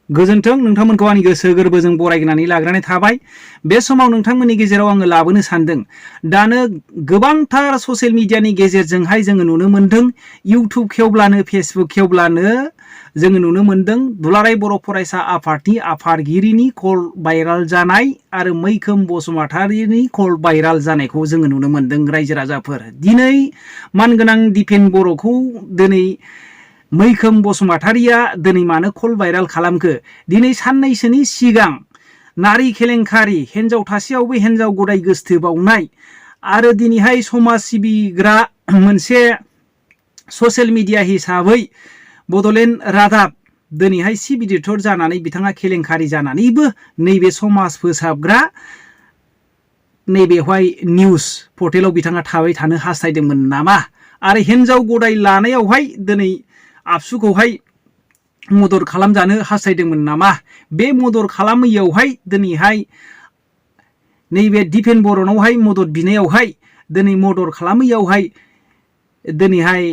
गोजोन्थों नोंथांमोनखौ आंनि गोसो गोरबोजों बरायनानै लाग्रोनाय थाबाय। बे समाव नोंथांमोननि गेजेराव आङो लाबोनो सानदों। दानो गोबांथार ससियेल मिडियानि गेजेरजोंहाय जोङो नुनो मोन्दों, इउटुब खेवब्लानो फेसबुक खेवब्लानो जोङो नुनो मोन्दों दुलाराय बर' फरायसा आफादनि आफादगिरिनि कल भाइराल जानाय आरो मैखोम बसुमतारिनि कल भाइराल जानायखौ जोङो नुनो मोन्दों रायजो राजाफोर। दिनै मानगोनां दिपेन बर'खौ दिनै मैखोम बसुमतारिया दिनै मानो कल भाइराल खालामखो? दिनै साननैसोनि सिगां नारि केलेंकारि, हिन्जाव थासेयावबो हिन्जाव गदाय गोसथोबावनाय आरो दिनैहाय समाज सिबिग्रा मोनसे ससियेल मिडिया हिसाबै बड'लेण्ड रादाब दिनैहाय चिफ एडिटर जानानै बिथाङा केलेंकारि जानानैबो नैबे समाज फोसाबग्रा नैबेवहाय निउस पर्टेलाव बिथाङा थाबाय थानो हास्थायदोंमोन नामा? आरो हिन्जाव गदाय लानायावहाय दिनै आबसुखौहाय मदद खालामजानो हास्थायदोंमोन नामा? बे मदद खालामैयावहाय दिनैहाय नैबे दिपेन बर'नावहाय मदद बिनायावहाय दिनै मदद खालामैयावहाय दिनैहाय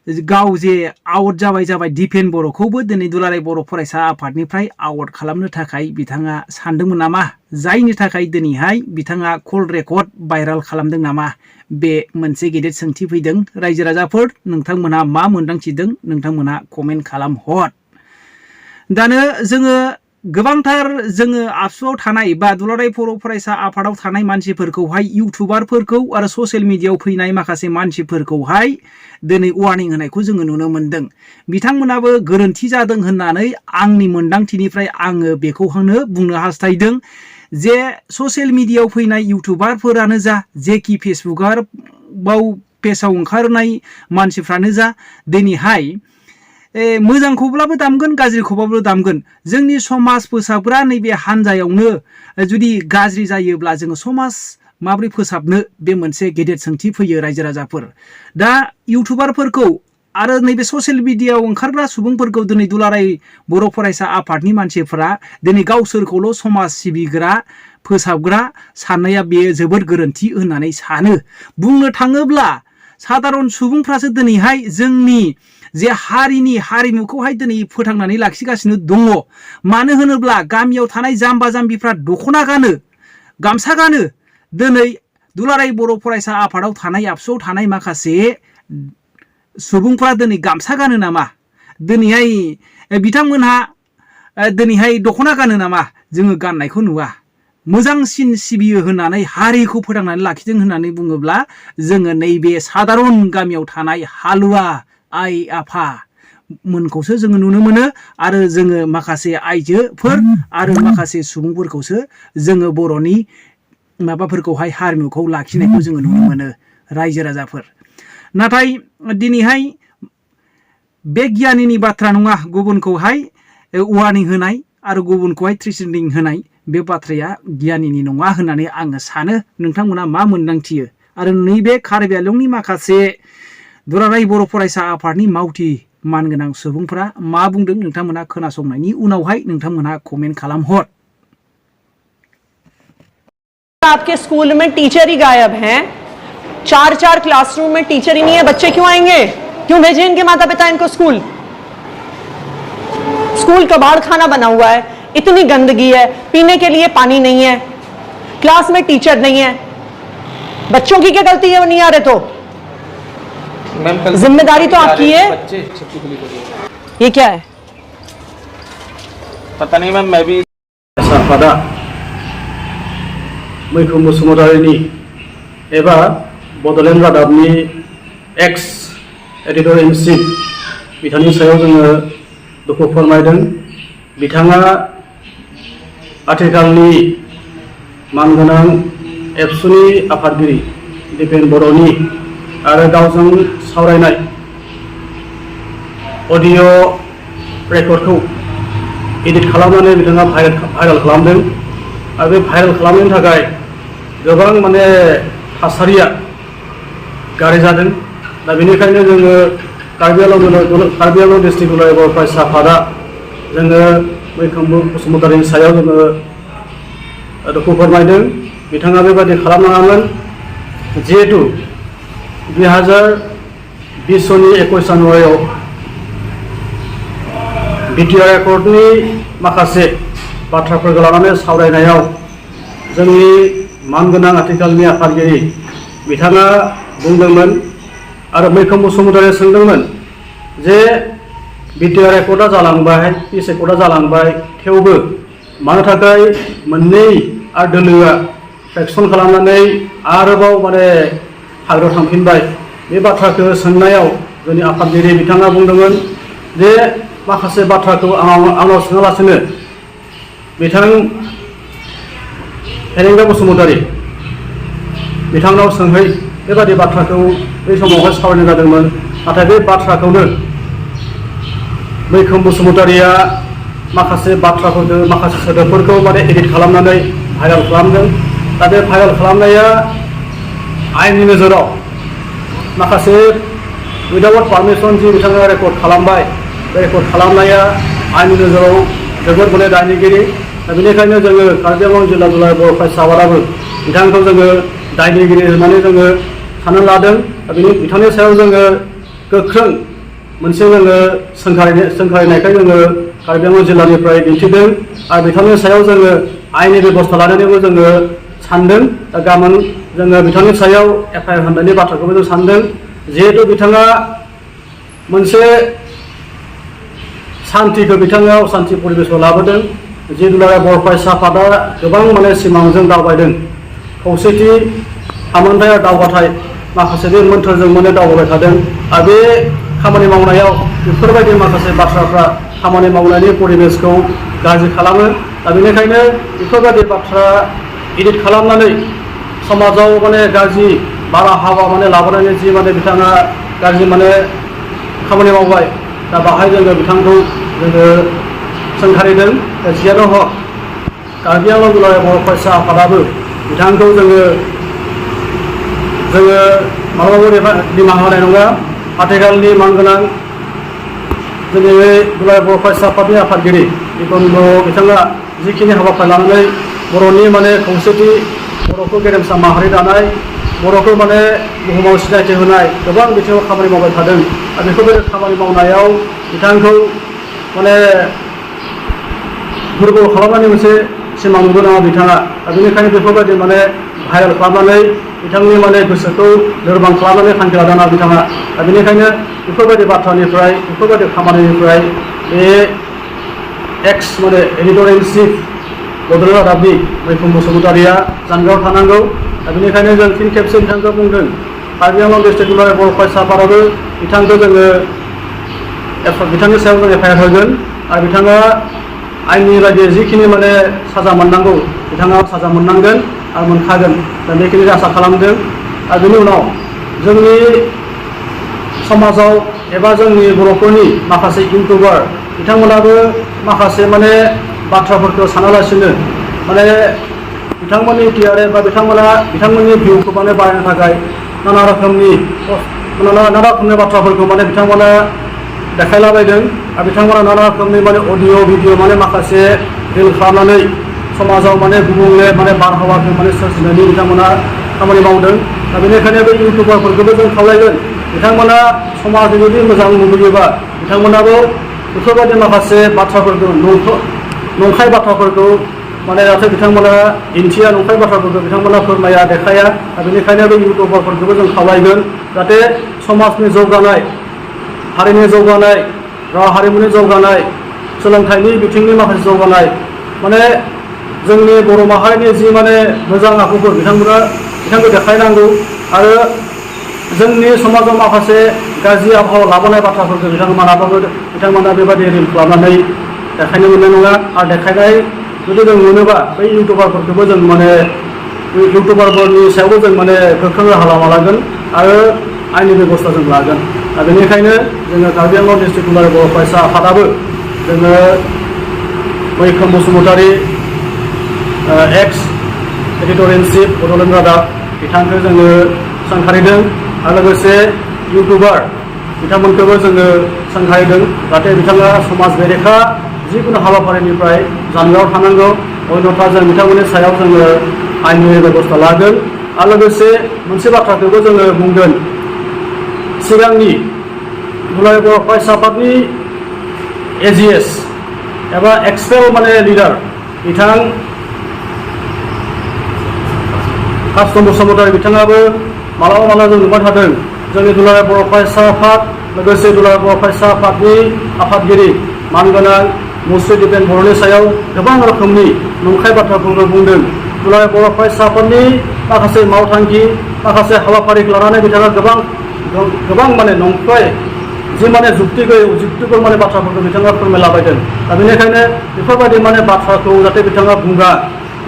गाव जे आउट जाबाय दिपेन बर'खौबो दिनै दुलाराय बर' फरायसा आफादनिफ्राय आउट खालामनो थाखाय बिथाङा सानदोंमोन नामा? जायनि थाखाय दिनैहाय बिथाङा कल रेकर्ड भाइराल खालामदों नामा? बे मोनसे गेदेर सोंथि फैदों। रायजो राजाफोर नोंथांमोनहा मा मोनदांथिदों? नोंथांमोनहा कमेन्ट खालाम हर। दानो जोङो गोबांथार जोङो आबसुआव थानाय बा दुलाराय बर' फरायसा आफादाव थानाय मानसिफोरखौहाय इउटुबारफोरखौ आरो ससियेल मिडियायाव फैनाय माखासे मानसिफोरखौहाय दिनै वार्निं होनायखौ जोङो नुनो मोन्दों। बिथांमोनाबो गोरोन्थि जादों होननानै आंनि मोनदांथिनिफ्राय आङो बेखौनो बुंनो हास्थायदों जे ससियेल मिडियायाव फैनाय इउटुबारफोरानो जा, जेखि फेसबुकाव पेजाव ओंखारनाय मानसिफ्रानो जा, दिनैहाय मोजांखौब्लाबो दामगोन, गाज्रिखौबाबो दामगोन। जोंनि समाज फोसाबग्रा नैबे हान्जायावनो जुदि गाज्रि जायोब्ला जोङो समाज माबोरै फोसाबनो? बे मोनसे गेदेर सोंथि फैयो रायजो राजाफोर। दा इउटुबारफोरखौ आरो नैबे ससियेल मिडियायाव ओंखारग्रा सुबुंफोरखौ दिनै दुलाराय बर' फरायसा आफादनि मानसिफोरा दिनै गावसोरखौल' समाज सिबिग्रा फोसाबग्रा साननाया बेयो जोबोद गोरोन्थि होननानै सानो। बुंनो थाङोब्ला सादारन सुबुंफ्रासो दिनैहाय जोंनि जे हारिनि हारिमुखौहाय दिनै फोथांनानै लाखिगासिनो दङ। मानो होनोब्ला गामियाव थानाय जाम्बा जाम्बिफ्रा दख'ना गानो, गामसा गानो। दिनै दुलाराय बर' फरायसा आफादाव थानाय आबसुआव थानाय माखासे सुबुंफ्रा दिनै गामसा गानो नामा? दिनैहाय बिथांमोनहा दिनैहाय दख'ना गानो नामा? जोङो गाननायखौ नुवा। मोजांसिन सिबियो होननानै हारिखौ फोथांनानै लाखिदों होननानै बुङोब्ला जोङो नैबे सादारन गामियाव थानाय हालुवा आइ आफा मोनखौसो जोङो नुनो मोनो आरो जोङो माखासे आइजोफोर आरो माखासे सुबुंफोरखौसो जोङो बर'नि माबाफोरखौहाय हारिमुखौ लाखिनायखौ जोङो नुनो मोनो रायजो राजाफोर। नाथाय दिनैहाय बे गियानिनि बाथ्रा नङा गुबुनखौहाय वार्निं होनाय आरो गुबुनखौहाय थ्रेटनिं होनाय, बे बाथ्राया गियानिनि नङा होननानै आङो सानो। नोंथांमोना मा मोनदांथियो? आरो नैबे कार्बि आंलंनि माखासे दुलाराय बर' फरायसा आफादनि मावथि मानगोनां सुबुंफ्रा मा बुंदों? नोंथांमोना खोनासंनायनि उनावहाय नोंथांमोना कमेन्ट खालाम हर। आपके स्कूल में टीचर ही गायब हैं, 4-4 क्लासरूम में टीचर ही नहीं है, बच्चे क्यों आएंगे? क्यों भेजें इनके माता पिता इनको स्कूल? स्कूल कबाड़ खाना बना हुआ है, इतनी गंदगी है, पीने के लिए पानी नहीं है, क्लास में टीचर नहीं है। बच्चों की क्या गलती है वो नहीं आ रहे? तो जिम्मेदारी तो आपकी है। ये क्या है? पता नहीं मैम, मैं भी मैखोम बसुमतारिनि एबा बड'लेण्ड रादाबनि एक्स एडिटर इन चिफ बिथांनि सायाव जोङो दुखु फोरमायदों। बिथाङा आथिखालनि मानगोनां एबसुनि आफादगिरि दिपेन बर'नि आरो गावजों सावरायनाय अडिअ रेकर्डखौ एडिट खालामनानै बिथाङा भाइरेल खालामदों। आरो बे भाइरेल खालामनायनि थाखाय गोबां माने थासारिया गाज्रि जादों। दा बेनिखायनो जोङो कार्बि आंलं डिस्ट्रिक्ट दुलाराय बर' फरायसा आफादा जोङो मैखोम बसुमतारिनि सायाव जोङो दुखु फोरमायदों। बिथाङा बेबायदि खालामनाङामोन। जिहेतु 2020 सननि 21 जानुवारियाव बिटिआर एकर्डनि माखासे बाथ्राफोरखौ लानानै सावरायनायाव जोंनि मानगोनां आथिखालनि आफादगिरि बिथाङा बुंदोंमोन आरो मैखोम बसुमतारिया सोंदोंमोन जे बिटिआर एकर्डआ जालांबाय पिस एकर्डआ जालांबाय थेवबो मानो थाखाय मोननै आरो दोलोआ फ्रेक्सन खालामनानै आरोबाव माने हाग्रायाव थांफिनबाय बे बाथ्राखौ सोंनायाव जोंनि आफादगिरि बिथाङा बुंदोंमोन जे माखासे बाथ्राखौ आंनाव सोङालासिनो बिथां हेरेंगा बसुमतारि बिथांनाव सोंहै बेबादि बाथ्राखौ बै समावहाय सावरायनाय जादोंमोन नाथाय बे बाथ्राखौनो मैखोम बसुमतारिया माखासे बाथ्राफोरखौ माखासे सोदोबफोरखौ माने एडिट खालामनानै भाइराल खालामदों दा बे भाइराल खालामनाया आयेननि नोजोराव माखासे उइदाउट पारमिसन जि बिथाङा रेकर्ड खालामबाय बे रेकर्ड खालामनाया आयेननि नोजोराव जोबोद माने दायनिगिरि दा बेनिखायनो जोङो कार्बि आंलं जिल्ला दुलाराय बर' फरायसा आफादाबो बिथांखौ जोङो दायनिगिरि होननानै जोङो सानना लादों दा बिथांनि सायाव जोङो गोख्रों मोनसे जोङो सोंखारिनायखाय जोङो कार्बि आंलं जिल्लानिफ्राय दिन्थिदों आरो बिथांनि सायाव जोङो आयेननि बेबस्था लानानैबो जोङो सानदों दा गाबोन जोङो बिथांनि सायाव एफआइआर होनायनि बाथ्राखौबो जों सानदों जिहेतु बिथाङा मोनसे सान्थिखौ बिथाङा असान्थि परिबेसआव लाबोदों जि दुलाराय बर' फरायसा आफादा गोबां माने सिमांजों दावबायदों खौसेथि थामोनथाय आरो दावगाथाय माखासे बे मोन्थोरजों माने दावबायबाय थादों आरो बे खामानि मावनायाव बेफोरबायदि माखासे बाथ्राफ्रा खामानि मावनायनि परिबेसखौ गाज्रि खालामो दा बेनिखायनो बेफोरबायदि बाथ्रा एडिट खालामनानै समाजाव माने गाज्रि बारहावा माने लाबोनानै जि माने बिथाङा गाज्रि माने खामानि मावबाय दा बाहाय जोङो बिथांखौ जोङो सोंखारिदों जियानो हक कार्बि आंलं जिल्लायाव बर' फरायसा आफादाबो बिथांखौ जोङो माब्लाबाबो निमाहा होनाय नङा आथिखालनि मानगोनां जोंनि बे दुलाराय बर' फरायसा आफादनि आफादगिरि जिखुनु बिथाङा जिखिनि हाबाफारि लानानै बर'नि माने खौसेथि बर'खौ गेरेमसा माहारि दानाय बर'खौ माने बुहुमाव सिनायथि होनाय गोबां बिथिङाव खामानि मावबाय थादों आरो बेफोरबायदि खामानि मावनायाव बिथांखौ माने दुर्बल खालामनानै मोनसे सिमां नुदों नामा बिथाङा दा बेनिखायनो बेफोरबायदि माने भाइरेल खालामनानै बिथांनि माने गोसोखौ लोरबां खालामनानै थांखि लादों ना बिथाङा दा बेनिखायनो बेफोरबायदि बाथ्रानिफ्राय बेफोरबायदि खामानिनिफ्राय बे एक्स माने एडिटर इन चिफ बड'लेण्ड रादाबनि मैखोम बसुमतारिया जानगाराव थानांगौ दा बेनिखायनो जों फिन खेबसे बिथांखौ बुंदों कार्बि आंलं डिस्ट्रिक्ट दुलाराय बर' फरायसा आफादाबो बिथांखौ जोङो बिथांनि सायाव जों एफआइआर होगोन आरो बिथाङा आयेननि बायदि जिखिनि माने साजा मोननांगौ बिथाङा साजा मोननांगोन आरो मोनखागोन दा बेखिनि आसा खालामदों आरो बेनि उनाव जोंनि समाजाव एबा जोंनि बर'फोरनि माखासे इउटुबार बिथांमोनाबो माखासे माने बाथ्राफोरखौ सानालासिनो माने बिथांमोननि टिआरए बा बिथांमोननि भिउखौ माने बारायनो थाखाय नाना रोखोमनि बाथ्राफोरखौ माने बिथांमोना देखायलाबायदों आरो बिथांमोना नाना रोखोमनि माने अडिअ भिडिअ माने माखासे रिल खालामनानै समाजाव माने गुबुंले माने बारहावाखौ माने सोरजिनायनि बिथांमोना खामानि मावदों दा बेनिखायनो बे इउटुबारफोरखौबो जों खावलायगोन बिथांमोना समाजनि जुदि मोजां लुबैयोबा बिथांमोनाबो बेफोरबायदि माखासे बाथ्राफोरखौ नंखाय बाथ्राफोरखौ माने जाहाथे बिथांमोना दिन्थिया नंखाय बाथ्राफोरखौ बिथांमोना फोरमाया देखाया दा बेनिखायनो बे इउटुबारफोरखौबो जों खावलायगोन जाहाथे समाजनि जौगानाय हारिनि जौगानाय राव हारिमुनि जौगानाय सोलोंथाइनि बिथिंनि माखासे जौगानाय माने जोंनि बर' माहारिनि जि माने मोजां आखुफोर बिथांखौ देखायनांगौ आरो जोंनि समाजाव माखासे गाज्रि आबहावा लाबोनाय बाथ्राफोरखौ बिथांमोना बेबायदि रिल खालामनानै देखायनो मोननाय नङा आरो देखायनाय जुदि जों मोनोबा बै इउटुबारफोरखौबो जों माने इउटुबारफोरनि सायावबो जों माने गोख्रों राहा लामा लागोन आरो आयेननि बेबस्था जों लागोन दा बेनिखायनो जोङो कार्बि आंलं डिस्ट्रिक्ट दुलाराय बर' फरायसा आफादाबो जोङो मैखोम बसुमतारि एक्स एडिटर इन चिफ बड'लेण्ड रादाब बिथांखौ जोङो सोंखारिदों आरो लोगोसे इउटुबार बिथांमोनखौबो जोङो सोंखारिदों जाहाथे बिथाङा समाज बेरेखा जिखुनु हाबाफारिनिफ्राय जानगाराव थानांगौ अन्यथा जों बिथांमोननि सायाव जोङो आयेननि बेबस्था लागोन आरो लोगोसे मोनसे बाथ्राखौबो जोङो बुंगोन सिगांनि दुलाराय बर' फरायसा आफादनि एजिएस एबा एक्सपेल माने लिडार बिथां कास्टम बसुमतारी बिथाङाबो मालाबा जों नुबाय थादों जोंनि दुलाराय बर' फरायसा आफाद लोगोसे दुलाराय बर' फरायसा आफादनि आफादगिरि मानगोनां मुस्रि दिपेन बर'नि सायाव गोबां रोखोमनि नंखाय बाथ्राफोरखौ बुंदों। दुलाराय बर' फरायसा आफादनि माखासे मावथांखि माखासे हाबाफारिखौ लानानै बिथाङा गोबां माने नंखाय जि माने जुक्तिफोर माने बाथ्राफोरखौ बिथाङा फोरमायलाबायदों। दा बेनिखायनो बेफोरबायदि माने बाथ्राखौ जाहाथे बिथाङा बुङा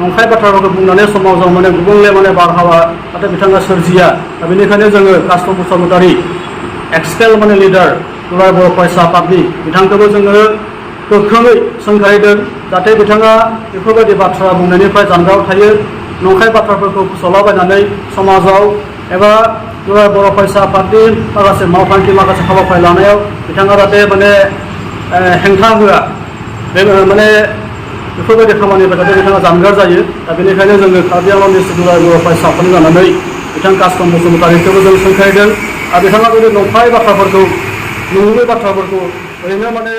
नंखाय बाथ्राफोरखौ बुंनानै समाजाव माने गुबुंले माने बारहावा जाहाथे बिथाङा सोरजिया। दा बेनिखायनो जोङो कास्टम बसुमतारी एक्सपेल माने लिडार दुलाराय बर' फरायसा आफादनि बिथांखौबो जोङो गोख्रोङै सोंखारिदों जाहाथे बिथाङा बेफोरबायदि बाथ्रा बुंनायनिफ्राय जानगाराव थायो। नंखाय बाथ्राफोरखौ फोसावलाबायनानै समाजाव एबा दुलाराय बर' फरायसा आफादनि माखासे मावथांखि माखासे हाबाफारि लानायाव बिथाङा जाहाथे माने हेंथा होआ बे माने बेफोरबायदि खामानिनिफ्राय जाहाथे बिथाङा जानगार जायो। दा बेनिखायनो जोङो कार्बि आंलं डिस्ट्रिक्ट दुलाराय बर' फरायसा आफादनि जानानै बिथां कास्टम बसुमतारीखौबो जों सोंखारिदों। आरो बिथाङा जुदि नंखाय बाथ्राफोरखौ नंगुबै बाथ्राफोरखौ ओरैनो माने